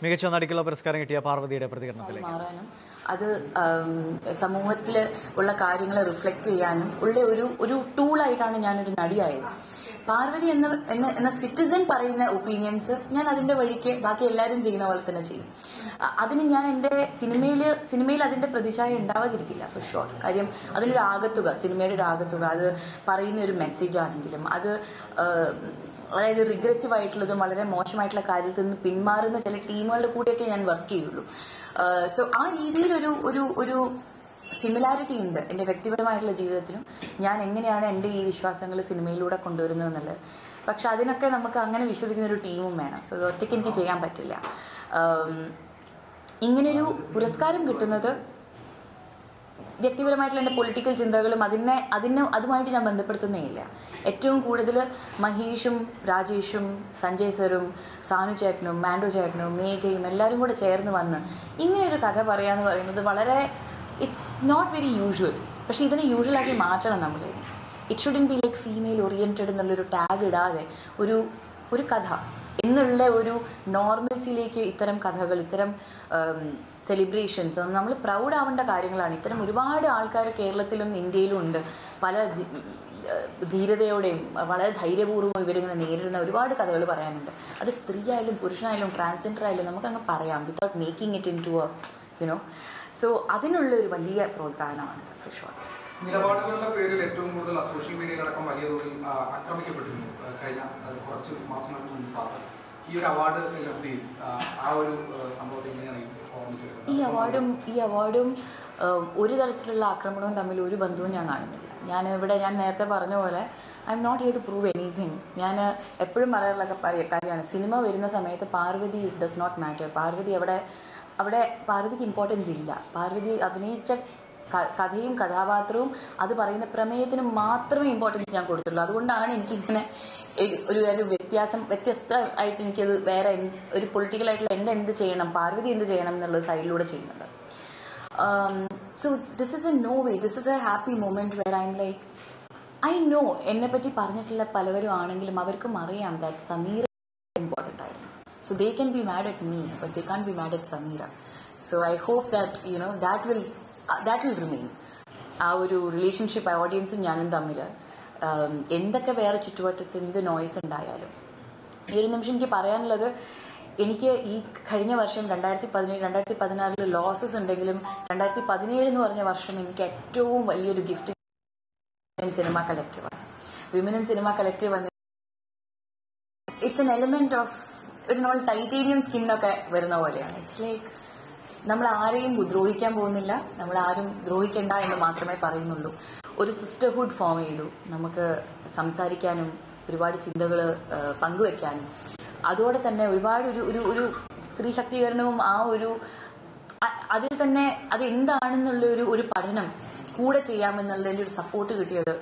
മികച്ച നടിക്കുള്ള പുരസ്കാരം കിട്ടിയ പാർവതിയുടെ പ്രതികരണത്തിലേക്ക് മാറാനും അത് സമൂഹത്തിൽ ഉള്ള കാര്യങ്ങളെ റിഫ്ലക്റ്റ് ചെയ്യാനും ഉള്ള ഒരു ടൂളായിട്ടാണ് ഞാനൊരു നടിയായത്. പാർവതി എന്ന സിറ്റിസൺ പറയുന്ന ഒപ്പീനിയൻസ് ഞാൻ അതിന്റെ വഴിക്ക് ബാക്കി എല്ലാവരും ചെയ്യുന്ന പോലെ തന്നെ ചെയ്യും. അതിന് ഞാൻ എൻ്റെ സിനിമയിൽ അതിന്റെ പ്രതിച്ഛായ ഉണ്ടാവാതിരിക്കില്ല ഫോർ ഷുവർ. കാര്യം അതിനൊരു ആകത്തുക, സിനിമയുടെ ഒരു ആകത്തുക, അത് പറയുന്ന ഒരു മെസ്സേജ് ആണെങ്കിലും അത് അതായത് റിഗ്രസീവ് ആയിട്ടുള്ളതും വളരെ മോശമായിട്ടുള്ള കാര്യത്തിൽ നിന്ന് പിന്മാറുന്ന ചില ടീമുകളുടെ കൂടെയൊക്കെ ഞാൻ വർക്ക് ചെയ്യുള്ളൂ. സോ ആ രീതിയിൽ ഒരു സിമിലാരിറ്റി ഉണ്ട് എൻ്റെ വ്യക്തിപരമായിട്ടുള്ള ജീവിതത്തിലും ഞാൻ എങ്ങനെയാണ് എൻ്റെ ഈ വിശ്വാസങ്ങൾ സിനിമയിലൂടെ കൊണ്ടുവരുന്നത് എന്നുള്ളത്. പക്ഷെ അതിനൊക്കെ നമുക്ക് അങ്ങനെ വിശ്വസിക്കുന്ന ഒരു ടീമും വേണം. സോ ഒറ്റയ്ക്ക് എനിക്ക് ചെയ്യാൻ പറ്റില്ല. ഇങ്ങനെയൊരു പുരസ്കാരം കിട്ടുന്നത് വ്യക്തിപരമായിട്ടുള്ള എൻ്റെ പൊളിറ്റിക്കൽ ചിന്തകളും അതുമായിട്ട് ഞാൻ ബന്ധപ്പെടുത്തുന്നേയില്ല. ഏറ്റവും കൂടുതൽ മഹേഷും രാജേഷും സഞ്ജയ് സറും സാനു ചേട്ടനും മാൻഡോ ചേട്ടനും മേഘയും എല്ലാവരും കൂടെ ചേർന്ന് വന്ന് ഇങ്ങനെയൊരു കഥ പറയാന്ന് പറയുന്നത് വളരെ ഇറ്റ്സ് നോട്ട് വെരി യൂഷ്വൽ. പക്ഷെ ഇതിനെ യൂഷ്വലാക്കി മാറ്റണം നമ്മൾ. It shouldn't be like female oriented എന്നുള്ളൊരു ടാഗ് ഇടാതെ ഒരു കഥ എന്നുള്ള ഒരു നോർമൽസിയിലേക്ക് ഇത്തരം കഥകൾ, ഇത്തരം സെലിബ്രേഷൻസ് നമ്മൾ പ്രൗഡ് ആവേണ്ട കാര്യങ്ങളാണ്. ഇത്തരം ഒരുപാട് ആൾക്കാർ കേരളത്തിലും ഇന്ത്യയിലും ഉണ്ട്. പല ധീരതയോടെയും വളരെ ധൈര്യപൂർവ്വം ഇവരിങ്ങനെ നേരിടുന്ന ഒരുപാട് കഥകൾ പറയാനുണ്ട്. അത് സ്ത്രീയായാലും പുരുഷനായാലും ട്രാൻസ്ജെൻഡർ ആയാലും നമുക്കങ്ങ് പറയാം without making it into you know. So അതിനുള്ള ഒരു വലിയ പ്രോത്സാഹനമാണ് ഫോർ ഷുവർ. നിലപാടുകളുടെ പേരിൽ ഏറ്റവും കൂടുതൽ സോഷ്യൽ മീഡിയയിലടക്കം വലിയ തോതിൽ ആക്രമിക്കപ്പെട്ടിരുന്നു കഴിഞ്ഞ കുറച്ച് മാസങ്ങൾക്ക് മുൻപ്. ഈ ഒരു അവാർഡ് ലബ്ധിയിൽ ആ ഒരു സംഭവത്തെ എങ്ങനെയാണ് ഓർമ്മിച്ചത്? ഈ അവാർഡും ഒരു തരത്തിലുള്ള ആക്രമണവും തമ്മിൽ ഒരു ബന്ധവും ഞാൻ കാണുന്നില്ല. ഞാൻ നേരത്തെ പറഞ്ഞ പോലെ I am not here to prove anything. ഞാൻ എപ്പോഴും പറയാറുള്ള കാര്യമാണ്, സിനിമ വരുന്ന സമയത്ത് പാർവതി ഡസ് നോട്ട് മാറ്റർ. അവിടെ പാർവതിക്ക് ഇമ്പോർട്ടൻസ് ഇല്ല. പാർവതി അഭിനയിച്ച കഥയും കഥാപാത്രവും അത് പറയുന്ന പ്രമേയത്തിനും മാത്രമേ ഇമ്പോർട്ടൻസ് ഞാൻ കൊടുത്തുള്ളൂ. അതുകൊണ്ടാണ് എനിക്കിങ്ങനെ ഒരു വ്യത്യസ്തമായിട്ട് എനിക്കത് വേറെ ഒരു പൊളിറ്റിക്കലായിട്ടുള്ള എന്ത് ചെയ്യണം, പാർവതി എന്ത് ചെയ്യണം എന്നുള്ള സൈഡിലൂടെ ചെയ്യുന്നത്. So this is a no way, this is a happy moment where I am like I know എന്നെ പറ്റി പറഞ്ഞിട്ടുള്ള പലവരും ആണെങ്കിലും അവർക്കും അറിയാം ദാറ്റ് സമീറ ഇമ്പോർട്ടൻ്റ് ആയിരുന്നു. So they can be mad at me, but they can't be mad at Sameera. So I hope that that will remain. ആ ഒരു റിലേഷൻഷിപ്പ് ഓഡിയൻസും ഞാനും തമ്മിൽ എന്തൊക്കെ വേറെ ചുറ്റുവട്ടത്ത് എന്ത് നോയ്സ് ഉണ്ടായാലും. ഈ ഒരു നിമിഷം എനിക്ക് പറയാനുള്ളത്, എനിക്ക് ഈ കഴിഞ്ഞ വർഷം 2017-2016 ലോസസ് ഉണ്ടെങ്കിലും 2017 എന്ന് പറഞ്ഞ വർഷം എനിക്ക് ഏറ്റവും വലിയൊരു ഗിഫ്റ്റ് സിനിമ കളക്റ്റീവാണ്. വിമൻ ഇൻ സിനിമ കളക്റ്റീവ് വന്ന് ഇറ്റ്സ് എൻ എലിമെന്റ് ഓഫ് നമ്മൾ ടൈറ്റേനിയം സ്കിന്നൊക്കെ വരുന്ന പോലെയാണ്. ഇറ്റ്സ് ലൈക്ക് നമ്മൾ ആരെയും ദ്രോഹിക്കാൻ പോകുന്നില്ല, നമ്മൾ ആരും ദ്രോഹിക്കണ്ട എന്ന് മാത്രമേ പറയുന്നുള്ളൂ. ഒരു സിസ്റ്റർഹുഡ് ഫോം ചെയ്തു, നമുക്ക് സംസാരിക്കാനും ഒരുപാട് ചിന്തകൾ പങ്കുവെക്കാനും അതോടെ തന്നെ ഒരുപാട് ഒരു സ്ത്രീ ശാക്തീകരണവും അതിൽ തന്നെ അത് എന്താണെന്നുള്ള ഒരു പഠനം കൂടെ ചെയ്യാമെന്നുള്ളതിൻ്റെ ഒരു സപ്പോർട്ട് കിട്ടിയത്